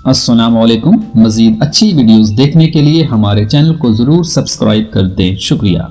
अस्सलाम वालेकुम। मजीद अच्छी वीडियोस देखने के लिए हमारे चैनल को ज़रूर सब्सक्राइब कर दें, शुक्रिया।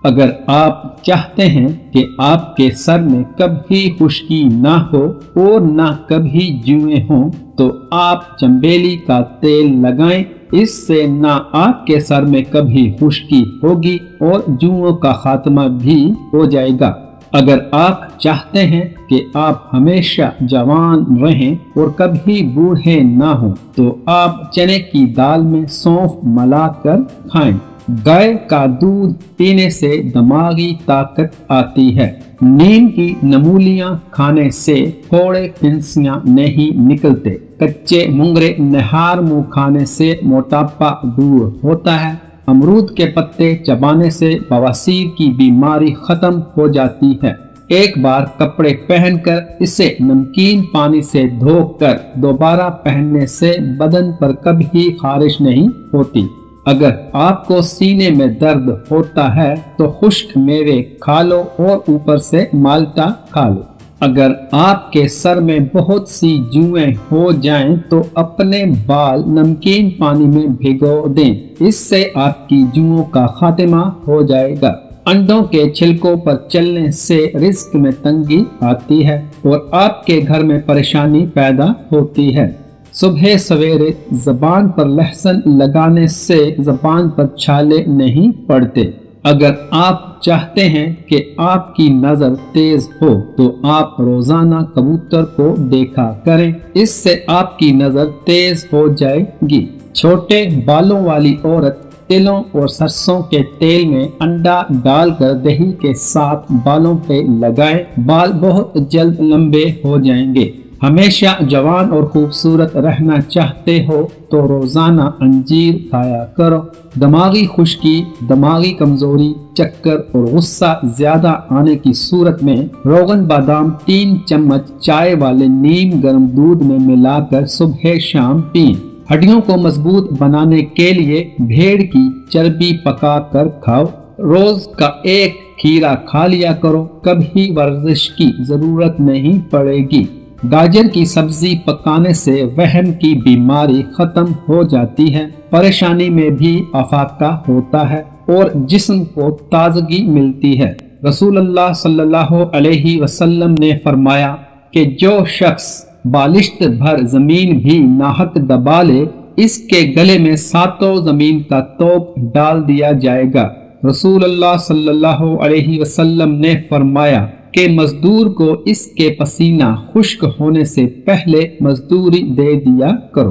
अगर आप चाहते हैं कि आपके सर में कभी खुश्की ना हो और ना कभी जुएं हों तो आप चंबेली का तेल लगाएं। इससे ना आपके सर में कभी खुश्की होगी और जुओं का खात्मा भी हो जाएगा। अगर आप चाहते हैं कि आप हमेशा जवान रहें और कभी बूढ़े ना हो तो आप चने की दाल में सौंफ मिलाकर खाएं। गाय का दूध पीने से दिमागी ताकत आती है। नीम की नमूलियां खाने से फोड़े फिंसियां नहीं निकलते। कच्चे मुंगरे नहार मुंह खाने से मोटापा दूर होता है। अमरूद के पत्ते चबाने से बवासीर की बीमारी खत्म हो जाती है। एक बार कपड़े पहनकर इसे नमकीन पानी से धोकर दोबारा पहनने से बदन पर कभी खारिश नहीं होती। अगर आपको सीने में दर्द होता है तो खुश्क मेवे खा लो और ऊपर से माल्टा खा लो। अगर आपके सर में बहुत सी जुएं हो जाएं तो अपने बाल नमकीन पानी में भिगो दें। इससे आपकी जुओं का खात्मा हो जाएगा। अंडों के छिलकों पर चलने से रिस्क में तंगी आती है और आपके घर में परेशानी पैदा होती है। सुबह सवेरे जबान पर लहसुन लगाने से जबान पर छाले नहीं पड़ते। अगर आप चाहते हैं कि आपकी नजर तेज हो तो आप रोजाना कबूतर को देखा करें। इससे आपकी नजर तेज हो जाएगी। छोटे बालों वाली औरत तिलों और सरसों के तेल में अंडा डालकर दही के साथ बालों पे लगाएं। बाल बहुत जल्द लंबे हो जाएंगे। हमेशा जवान और खूबसूरत रहना चाहते हो तो रोजाना अंजीर खाया करो। दिमागी खुश्की, दिमागी कमजोरी, चक्कर और गुस्सा ज्यादा आने की सूरत में रोगन बादाम 3 चम्मच चाय वाले नीम गर्म दूध में मिलाकर सुबह शाम पिएं। हड्डियों को मजबूत बनाने के लिए भेड़ की चर्बी पका कर खाओ। रोज का एक खीरा खा लिया करो। कभी वर्जिश की जरूरत नहीं पड़ेगी। गाजर की सब्जी पकाने से वहम की बीमारी खत्म हो जाती है। परेशानी में भी अफाका होता है और जिस्म को ताजगी मिलती है। रसूलुल्लाह सल्लल्लाहु अलैहि वसल्लम ने फरमाया कि जो शख्स बालिश्त भर जमीन भी नाहक दबा ले इसके गले में 7 जमीन का तोप डाल दिया जाएगा। रसूलुल्लाह सल्लल्लाहु अलैहि वसल्लम ने फरमाया कि मजदूर को इसके पसीना खुश्क होने से पहले मजदूरी दे दिया करो।